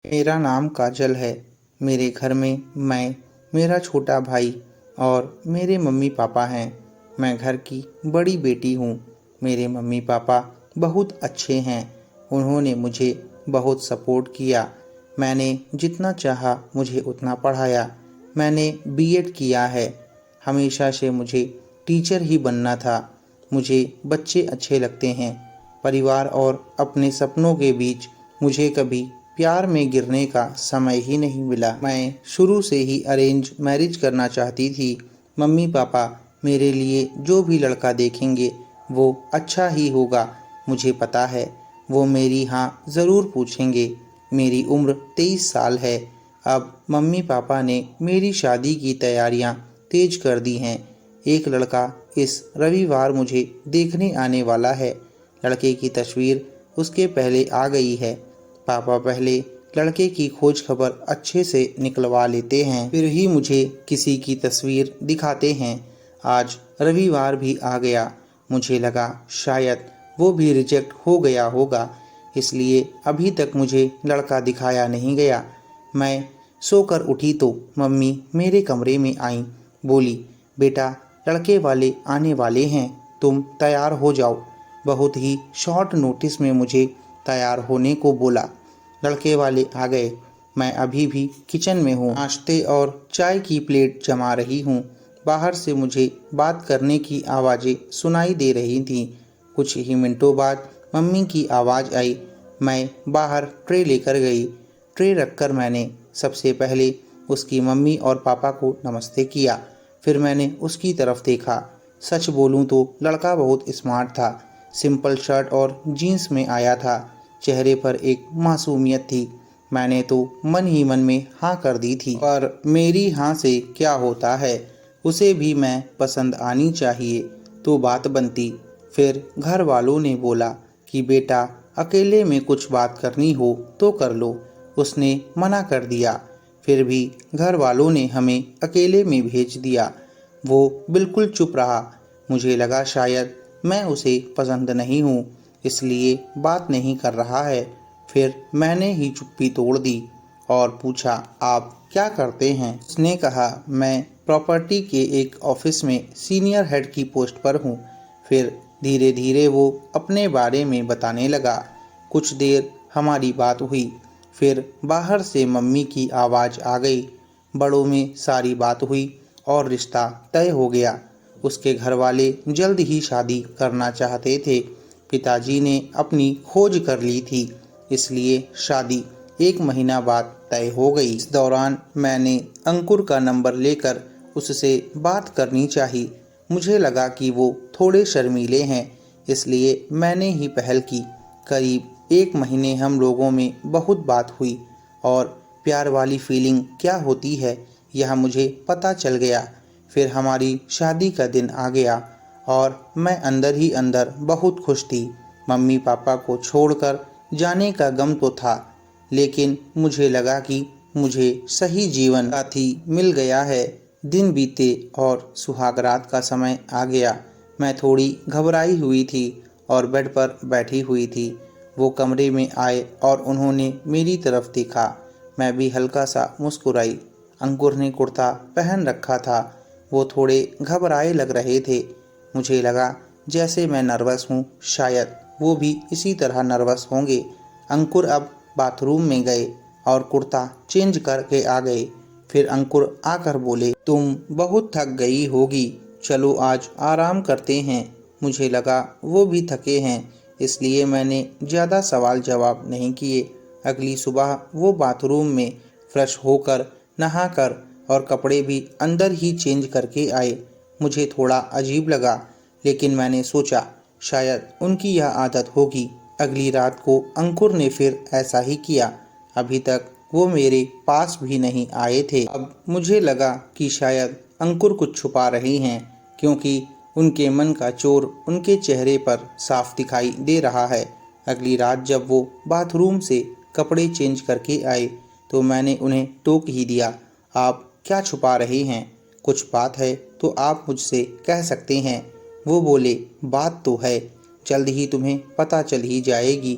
मेरा नाम काजल है। मेरे घर में मैं, मेरा छोटा भाई और मेरे मम्मी पापा हैं। मैं घर की बड़ी बेटी हूँ। मेरे मम्मी पापा बहुत अच्छे हैं। उन्होंने मुझे बहुत सपोर्ट किया। मैंने जितना चाहा मुझे उतना पढ़ाया। मैंने बीएड किया है। हमेशा से मुझे टीचर ही बनना था। मुझे बच्चे अच्छे लगते हैं। परिवार और अपने सपनों के बीच मुझे कभी प्यार में गिरने का समय ही नहीं मिला। मैं शुरू से ही अरेंज मैरिज करना चाहती थी। मम्मी पापा मेरे लिए जो भी लड़का देखेंगे वो अच्छा ही होगा। मुझे पता है वो मेरी हाँ ज़रूर पूछेंगे। मेरी उम्र 23 साल है। अब मम्मी पापा ने मेरी शादी की तैयारियां तेज कर दी हैं। एक लड़का इस रविवार मुझे देखने आने वाला है। लड़के की तस्वीर उसके पहले आ गई है। पापा पहले लड़के की खोज खबर अच्छे से निकलवा लेते हैं, फिर ही मुझे किसी की तस्वीर दिखाते हैं। आज रविवार भी आ गया। मुझे लगा शायद वो भी रिजेक्ट हो गया होगा, इसलिए अभी तक मुझे लड़का दिखाया नहीं गया। मैं सोकर उठी तो मम्मी मेरे कमरे में आईं। बोली, बेटा लड़के वाले आने वाले हैं, तुम तैयार हो जाओ। बहुत ही शॉर्ट नोटिस में मुझे तैयार होने को बोला। लड़के वाले आ गए। मैं अभी भी किचन में हूँ। नाश्ते और चाय की प्लेट जमा रही हूँ। बाहर से मुझे बात करने की आवाज़ें सुनाई दे रही थीं। कुछ ही मिनटों बाद मम्मी की आवाज़ आई। मैं बाहर ट्रे लेकर गई। ट्रे रखकर मैंने सबसे पहले उसकी मम्मी और पापा को नमस्ते किया। फिर मैंने उसकी तरफ देखा। सच बोलूं तो लड़का बहुत स्मार्ट था। सिंपल शर्ट और जीन्स में आया था। चेहरे पर एक मासूमियत थी। मैंने तो मन ही मन में हाँ कर दी थी। पर मेरी हाँ से क्या होता है, उसे भी मैं पसंद आनी चाहिए तो बात बनती। फिर घर वालों ने बोला कि बेटा अकेले में कुछ बात करनी हो तो कर लो। उसने मना कर दिया। फिर भी घर वालों ने हमें अकेले में भेज दिया। वो बिल्कुल चुप रहा। मुझे लगा शायद मैं उसे पसंद नहीं हूँ, इसलिए बात नहीं कर रहा है। फिर मैंने ही चुप्पी तोड़ दी और पूछा, आप क्या करते हैं? उसने कहा, मैं प्रॉपर्टी के एक ऑफिस में सीनियर हेड की पोस्ट पर हूँ। फिर धीरे धीरे वो अपने बारे में बताने लगा। कुछ देर हमारी बात हुई। फिर बाहर से मम्मी की आवाज़ आ गई। बड़ों में सारी बात हुई और रिश्ता तय हो गया। उसके घर वाले जल्द ही शादी करना चाहते थे। पिताजी ने अपनी खोज कर ली थी, इसलिए शादी 1 महीना बाद तय हो गई। इस दौरान मैंने अंकुर का नंबर लेकर उससे बात करनी चाहिए। मुझे लगा कि वो थोड़े शर्मीले हैं, इसलिए मैंने ही पहल की। करीब 1 महीने हम लोगों में बहुत बात हुई और प्यार वाली फीलिंग क्या होती है यह मुझे पता चल गया। फिर हमारी शादी का दिन आ गया और मैं अंदर ही अंदर बहुत खुश थी। मम्मी पापा को छोड़कर जाने का गम तो था, लेकिन मुझे लगा कि मुझे सही जीवन साथी मिल गया है। दिन बीते और सुहागरात का समय आ गया। मैं थोड़ी घबराई हुई थी और बेड पर बैठी हुई थी। वो कमरे में आए और उन्होंने मेरी तरफ देखा। मैं भी हल्का सा मुस्कुराई। अंकुर ने कुर्ता पहन रखा था। वो थोड़े घबराए लग रहे थे। मुझे लगा जैसे मैं नर्वस हूँ, शायद वो भी इसी तरह नर्वस होंगे। अंकुर अब बाथरूम में गए और कुर्ता चेंज करके आ गए। फिर अंकुर आकर बोले, तुम बहुत थक गई होगी, चलो आज आराम करते हैं। मुझे लगा वो भी थके हैं, इसलिए मैंने ज़्यादा सवाल जवाब नहीं किए। अगली सुबह वो बाथरूम में फ्रेश होकर नहाकर और कपड़े भी अंदर ही चेंज करके आए। मुझे थोड़ा अजीब लगा, लेकिन मैंने सोचा शायद उनकी यह आदत होगी। अगली रात को अंकुर ने फिर ऐसा ही किया। अभी तक वो मेरे पास भी नहीं आए थे। अब मुझे लगा कि शायद अंकुर कुछ छुपा रहे हैं, क्योंकि उनके मन का चोर उनके चेहरे पर साफ दिखाई दे रहा है। अगली रात जब वो बाथरूम से कपड़े चेंज करके आए तो मैंने उन्हें टोक ही दिया, आप क्या छुपा रहे हैं? कुछ बात है तो आप मुझसे कह सकते हैं। वो बोले, बात तो है, जल्द ही तुम्हें पता चल ही जाएगी,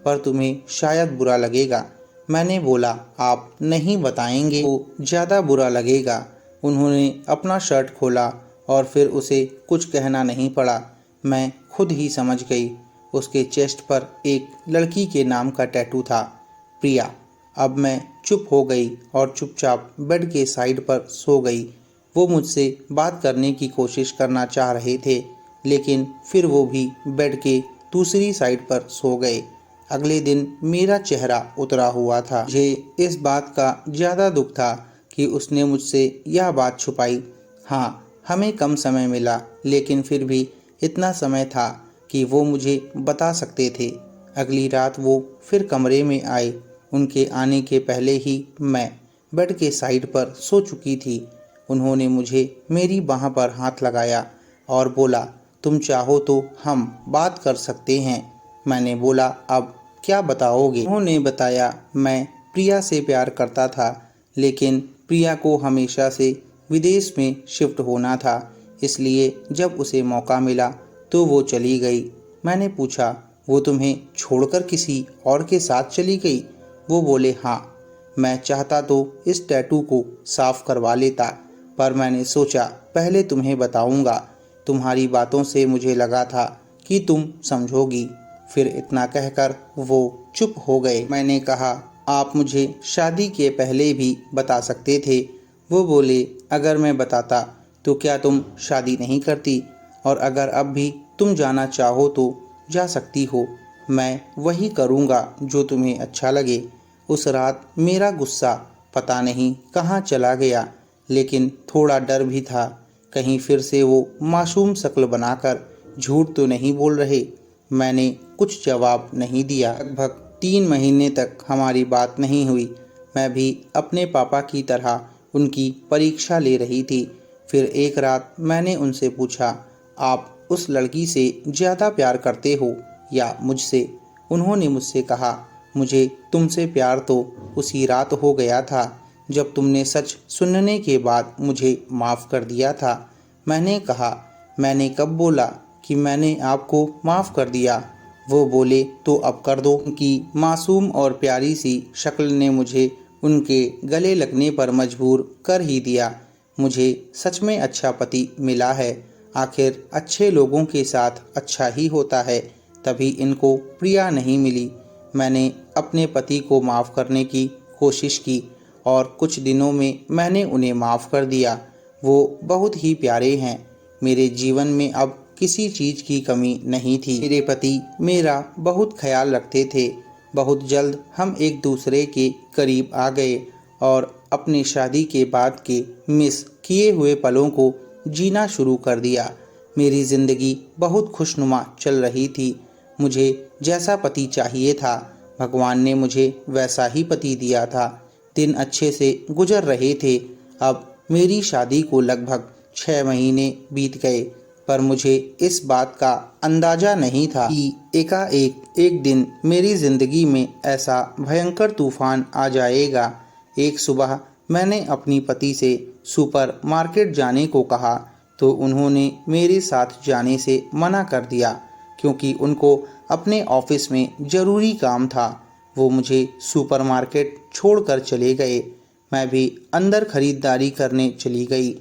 पर तुम्हें शायद बुरा लगेगा। मैंने बोला, आप नहीं बताएंगे तो ज़्यादा बुरा लगेगा। उन्होंने अपना शर्ट खोला और फिर उसे कुछ कहना नहीं पड़ा। मैं खुद ही समझ गई। उसके चेस्ट पर एक लड़की के नाम का टैटू था, प्रिया। अब मैं चुप हो गई और चुपचाप बेड के साइड पर सो गई। वो मुझसे बात करने की कोशिश करना चाह रहे थे, लेकिन फिर वो भी बेड के दूसरी साइड पर सो गए। अगले दिन मेरा चेहरा उतरा हुआ था। मुझे इस बात का ज़्यादा दुख था कि उसने मुझसे यह बात छुपाई। हाँ, हमें कम समय मिला, लेकिन फिर भी इतना समय था कि वो मुझे बता सकते थे। अगली रात वो फिर कमरे में आए। उनके आने के पहले ही मैं बेड के साइड पर सो चुकी थी। उन्होंने मुझे मेरी बाह पर हाथ लगाया और बोला, तुम चाहो तो हम बात कर सकते हैं। मैंने बोला, अब क्या बताओगे? उन्होंने बताया, मैं प्रिया से प्यार करता था, लेकिन प्रिया को हमेशा से विदेश में शिफ्ट होना था, इसलिए जब उसे मौका मिला तो वो चली गई। मैंने पूछा, वो तुम्हें छोड़कर किसी और के साथ चली गई? वो बोले, हाँ। मैं चाहता तो इस टैटू को साफ करवा लेता, पर मैंने सोचा पहले तुम्हें बताऊंगा। तुम्हारी बातों से मुझे लगा था कि तुम समझोगी। फिर इतना कहकर वो चुप हो गए। मैंने कहा, आप मुझे शादी के पहले भी बता सकते थे। वो बोले, अगर मैं बताता तो क्या तुम शादी नहीं करती? और अगर अब भी तुम जाना चाहो तो जा सकती हो। मैं वही करूँगा जो तुम्हें अच्छा लगे। उस रात मेरा गुस्सा पता नहीं कहाँ चला गया, लेकिन थोड़ा डर भी था, कहीं फिर से वो मासूम शक्ल बनाकर झूठ तो नहीं बोल रहे। मैंने कुछ जवाब नहीं दिया। लगभग 3 महीने तक हमारी बात नहीं हुई। मैं भी अपने पापा की तरह उनकी परीक्षा ले रही थी। फिर एक रात मैंने उनसे पूछा, आप उस लड़की से ज़्यादा प्यार करते हो या मुझसे? उन्होंने मुझसे कहा, मुझे तुमसे प्यार तो उसी रात हो गया था जब तुमने सच सुनने के बाद मुझे माफ़ कर दिया था। मैंने कहा, मैंने कब बोला कि मैंने आपको माफ़ कर दिया? वो बोले, तो अब कर दो। उनकी मासूम और प्यारी सी शक्ल ने मुझे उनके गले लगने पर मजबूर कर ही दिया। मुझे सच में अच्छा पति मिला है। आखिर अच्छे लोगों के साथ अच्छा ही होता है। तभी इनको प्रिया नहीं मिली। मैंने अपने पति को माफ़ करने की कोशिश की और कुछ दिनों में मैंने उन्हें माफ़ कर दिया। वो बहुत ही प्यारे हैं। मेरे जीवन में अब किसी चीज़ की कमी नहीं थी। मेरे पति मेरा बहुत ख्याल रखते थे। बहुत जल्द हम एक दूसरे के करीब आ गए और अपनी शादी के बाद के मिस किए हुए पलों को जीना शुरू कर दिया। मेरी ज़िंदगी बहुत खुशनुमा चल रही थी। मुझे जैसा पति चाहिए था, भगवान ने मुझे वैसा ही पति दिया था। दिन अच्छे से गुजर रहे थे। अब मेरी शादी को लगभग 6 महीने बीत गए, पर मुझे इस बात का अंदाज़ा नहीं था कि एकाएक एक दिन मेरी ज़िंदगी में ऐसा भयंकर तूफान आ जाएगा। एक सुबह मैंने अपनी पति से सुपरमार्केट जाने को कहा, तो उन्होंने मेरे साथ जाने से मना कर दिया, क्योंकि उनको अपने ऑफिस में ज़रूरी काम था। वो मुझे सुपरमार्केट छोड़कर चले गए। मैं भी अंदर खरीदारी करने चली गई।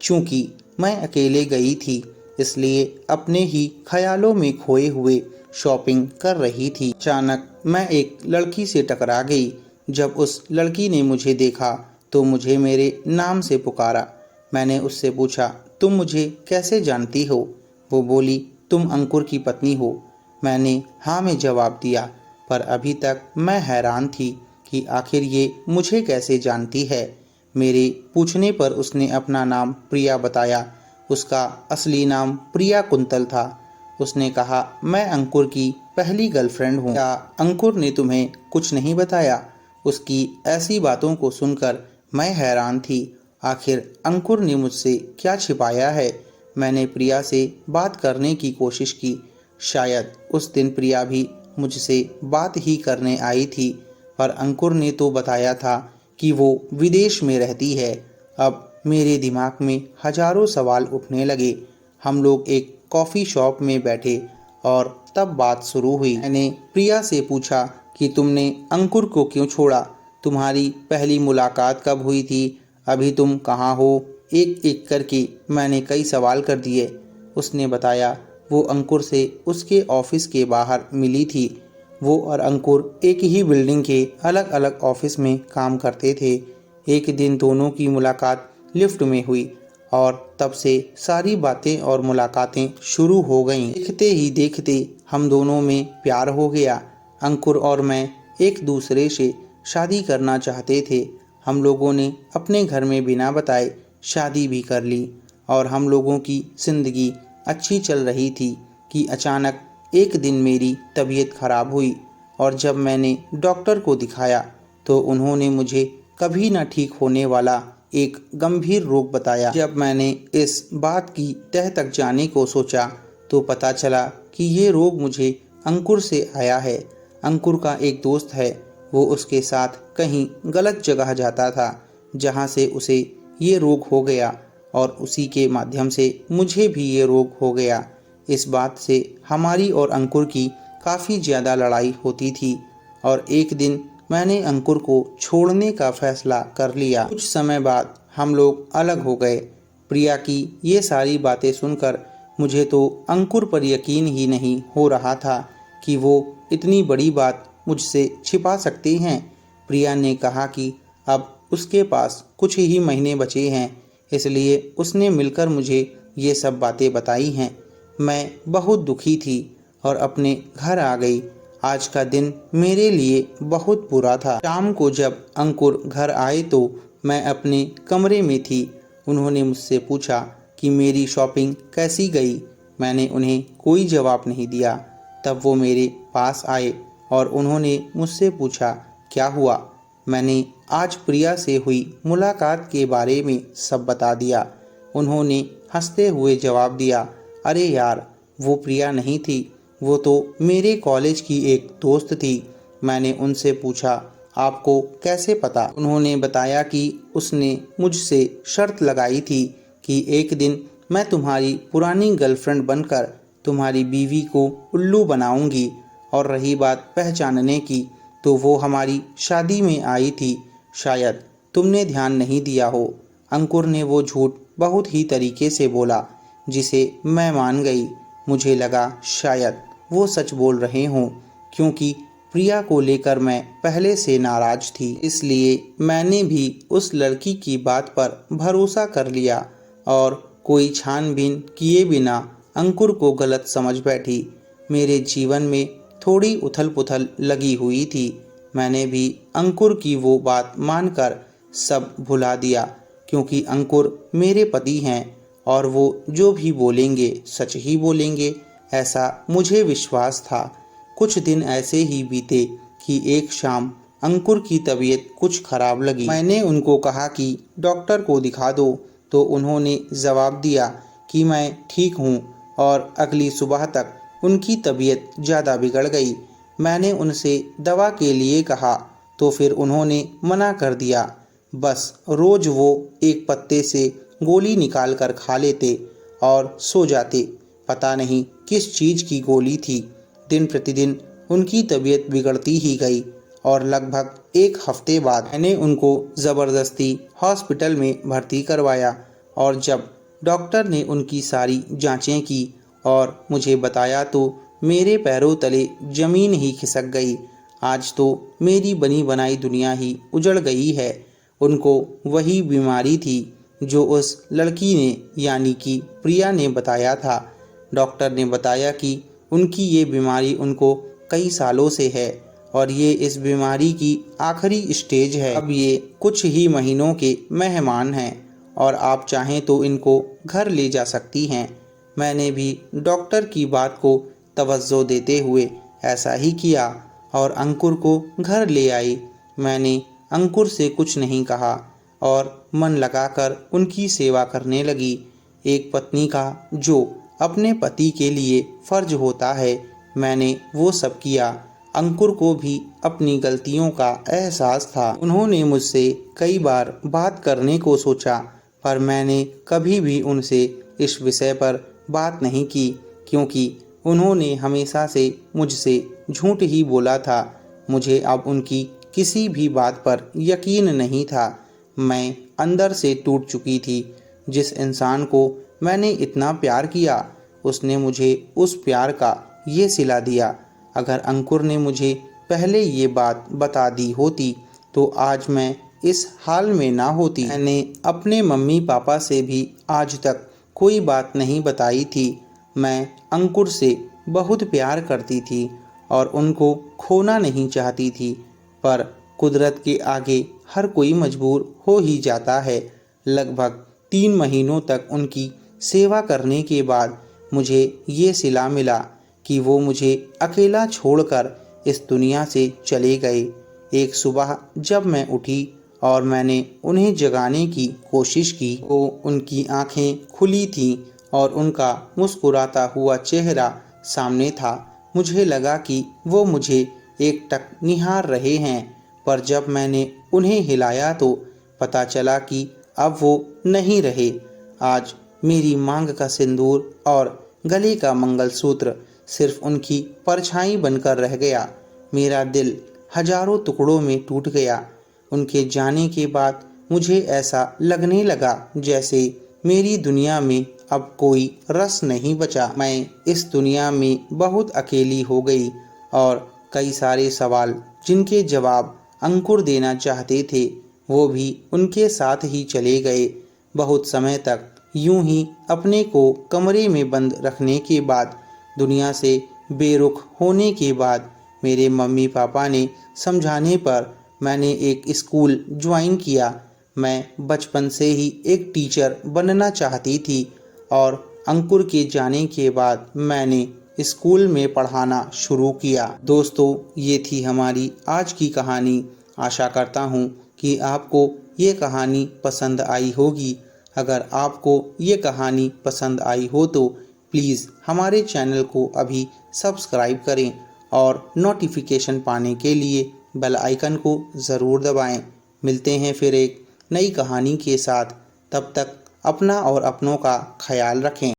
चूँकि मैं अकेले गई थी, इसलिए अपने ही ख्यालों में खोए हुए शॉपिंग कर रही थी। अचानक मैं एक लड़की से टकरा गई। जब उस लड़की ने मुझे देखा तो मुझे मेरे नाम से पुकारा। मैंने उससे पूछा, तुम मुझे कैसे जानती हो? वो बोली, तुम अंकुर की पत्नी हो। मैंने हाँ में जवाब दिया, पर अभी तक मैं हैरान थी कि आखिर ये मुझे कैसे जानती है। मेरे पूछने पर उसने अपना नाम प्रिया बताया। उसका असली नाम प्रिया कुंतल था। उसने कहा, मैं अंकुर की पहली गर्लफ्रेंड हूँ। क्या अंकुर ने तुम्हें कुछ नहीं बताया? उसकी ऐसी बातों को सुनकर मैं हैरान थी। आखिर अंकुर ने मुझसे क्या छिपाया है? मैंने प्रिया से बात करने की कोशिश की। शायद उस दिन प्रिया भी मुझसे बात ही करने आई थी, पर अंकुर ने तो बताया था कि वो विदेश में रहती है। अब मेरे दिमाग में हजारों सवाल उठने लगे। हम लोग एक कॉफ़ी शॉप में बैठे और तब बात शुरू हुई। मैंने प्रिया से पूछा कि तुमने अंकुर को क्यों छोड़ा? तुम्हारी पहली मुलाकात कब हुई थी? अभी तुम कहाँ हो? एक एक करके मैंने कई सवाल कर दिए। उसने बताया वो अंकुर से उसके ऑफिस के बाहर मिली थी। वो और अंकुर एक ही बिल्डिंग के अलग अलग ऑफिस में काम करते थे। एक दिन दोनों की मुलाकात लिफ्ट में हुई और तब से सारी बातें और मुलाकातें शुरू हो गईं। देखते ही देखते हम दोनों में प्यार हो गया। अंकुर और मैं एक दूसरे से शादी करना चाहते थे। हम लोगों ने अपने घर में बिना बताए शादी भी कर ली और हम लोगों की ज़िंदगी अच्छी चल रही थी कि अचानक एक दिन मेरी तबीयत खराब हुई और जब मैंने डॉक्टर को दिखाया तो उन्होंने मुझे कभी न ठीक होने वाला एक गंभीर रोग बताया। जब मैंने इस बात की तह तक जाने को सोचा तो पता चला कि ये रोग मुझे अंकुर से आया है। अंकुर का एक दोस्त है, वो उसके साथ कहीं गलत जगह जाता था जहाँ से उसे ये रोग हो गया और उसी के माध्यम से मुझे भी ये रोग हो गया। इस बात से हमारी और अंकुर की काफ़ी ज़्यादा लड़ाई होती थी और एक दिन मैंने अंकुर को छोड़ने का फैसला कर लिया। कुछ समय बाद हम लोग अलग हो गए। प्रिया की ये सारी बातें सुनकर मुझे तो अंकुर पर यकीन ही नहीं हो रहा था कि वो इतनी बड़ी बात मुझसे छिपा सकते हैं। प्रिया ने कहा कि अब उसके पास कुछ ही महीने बचे हैं, इसलिए उसने मिलकर मुझे ये सब बातें बताई हैं। मैं बहुत दुखी थी और अपने घर आ गई। आज का दिन मेरे लिए बहुत बुरा था। शाम को जब अंकुर घर आए तो मैं अपने कमरे में थी। उन्होंने मुझसे पूछा कि मेरी शॉपिंग कैसी गई। मैंने उन्हें कोई जवाब नहीं दिया। तब वो मेरे पास आए और उन्होंने मुझसे पूछा क्या हुआ। मैंने आज प्रिया से हुई मुलाकात के बारे में सब बता दिया। उन्होंने हंसते हुए जवाब दिया, अरे यार, वो प्रिया नहीं थी, वो तो मेरे कॉलेज की एक दोस्त थी। मैंने उनसे पूछा आपको कैसे पता। उन्होंने बताया कि उसने मुझसे शर्त लगाई थी कि एक दिन मैं तुम्हारी पुरानी गर्लफ्रेंड बनकर तुम्हारी बीवी को उल्लू बनाऊंगी। और रही बात पहचानने की, तो वो हमारी शादी में आई थी। शायद तुमने ध्यान नहीं दिया हो। अंकुर ने वो झूठ बहुत ही तरीके से बोला जिसे मैं मान गई। मुझे लगा शायद वो सच बोल रहे हों, क्योंकि प्रिया को लेकर मैं पहले से नाराज थी। इसलिए मैंने भी उस लड़की की बात पर भरोसा कर लिया और कोई छानबीन किए बिना अंकुर को गलत समझ बैठी। मेरे जीवन में थोड़ी उथल पुथल लगी हुई थी। मैंने भी अंकुर की वो बात मानकर सब भुला दिया, क्योंकि अंकुर मेरे पति हैं और वो जो भी बोलेंगे सच ही बोलेंगे, ऐसा मुझे विश्वास था। कुछ दिन ऐसे ही बीते कि एक शाम अंकुर की तबीयत कुछ खराब लगी। मैंने उनको कहा कि डॉक्टर को दिखा दो, तो उन्होंने जवाब दिया कि मैं ठीक हूँ और अगली सुबह तक उनकी तबीयत ज़्यादा बिगड़ गई। मैंने उनसे दवा के लिए कहा तो फिर उन्होंने मना कर दिया। बस रोज़ वो एक पत्ते से गोली निकाल कर खा लेते और सो जाते। पता नहीं किस चीज़ की गोली थी। दिन प्रतिदिन उनकी तबीयत बिगड़ती ही गई और लगभग एक हफ्ते बाद मैंने उनको ज़बरदस्ती हॉस्पिटल में भर्ती करवाया। और जब डॉक्टर ने उनकी सारी जांचें की और मुझे बताया तो मेरे पैरों तले ज़मीन ही खिसक गई। आज तो मेरी बनी बनाई दुनिया ही उजड़ गई है। उनको वही बीमारी थी जो उस लड़की ने यानी कि प्रिया ने बताया था। डॉक्टर ने बताया कि उनकी ये बीमारी उनको कई सालों से है और ये इस बीमारी की आखिरी स्टेज है। अब ये कुछ ही महीनों के मेहमान हैं और आप चाहें तो इनको घर ले जा सकती हैं। मैंने भी डॉक्टर की बात को तवज्जो देते हुए ऐसा ही किया और अंकुर को घर ले आई। मैंने अंकुर से कुछ नहीं कहा और मन लगाकर उनकी सेवा करने लगी। एक पत्नी का जो अपने पति के लिए फर्ज होता है, मैंने वो सब किया। अंकुर को भी अपनी गलतियों का एहसास था। उन्होंने मुझसे कई बार बात करने को सोचा, पर मैंने कभी भी उनसे इस विषय पर बात नहीं की, क्योंकि उन्होंने हमेशा से मुझसे झूठ ही बोला था। मुझे अब उनकी किसी भी बात पर यकीन नहीं था। मैं अंदर से टूट चुकी थी। जिस इंसान को मैंने इतना प्यार किया, उसने मुझे उस प्यार का ये सिला दिया। अगर अंकुर ने मुझे पहले ये बात बता दी होती तो आज मैं इस हाल में ना होती। मैंने अपने मम्मी पापा से भी आज तक कोई बात नहीं बताई थी। मैं अंकुर से बहुत प्यार करती थी और उनको खोना नहीं चाहती थी, पर कुदरत के आगे हर कोई मजबूर हो ही जाता है। लगभग 3 महीनों तक उनकी सेवा करने के बाद मुझे ये सिला मिला कि वो मुझे अकेला छोड़कर इस दुनिया से चले गए। एक सुबह जब मैं उठी और मैंने उन्हें जगाने की कोशिश की, तो उनकी आंखें खुली थीं और उनका मुस्कुराता हुआ चेहरा सामने था। मुझे लगा कि वो मुझे एकटक निहार रहे हैं, पर जब मैंने उन्हें हिलाया तो पता चला कि अब वो नहीं रहे। आज मेरी मांग का सिंदूर और गले का मंगलसूत्र सिर्फ उनकी परछाई बनकर रह गया। मेरा दिल हजारों टुकड़ों में टूट गया। उनके जाने के बाद मुझे ऐसा लगने लगा जैसे मेरी दुनिया में अब कोई रस नहीं बचा। मैं इस दुनिया में बहुत अकेली हो गई और कई सारे सवाल जिनके जवाब अंकुर देना चाहते थे वो भी उनके साथ ही चले गए। बहुत समय तक यूं ही अपने को कमरे में बंद रखने के बाद, दुनिया से बेरुख होने के बाद, मेरे मम्मी पापा ने समझाने पर मैंने एक स्कूल ज्वाइन किया। मैं बचपन से ही एक टीचर बनना चाहती थी और अंकुर के जाने के बाद मैंने स्कूल में पढ़ाना शुरू किया। दोस्तों, ये थी हमारी आज की कहानी। आशा करता हूँ कि आपको ये कहानी पसंद आई होगी। अगर आपको ये कहानी पसंद आई हो तो प्लीज़ हमारे चैनल को अभी सब्सक्राइब करें और नोटिफिकेशन पाने के लिए बेल आइकन को ज़रूर दबाएं। मिलते हैं फिर एक नई कहानी के साथ। तब तक अपना और अपनों का ख्याल रखें।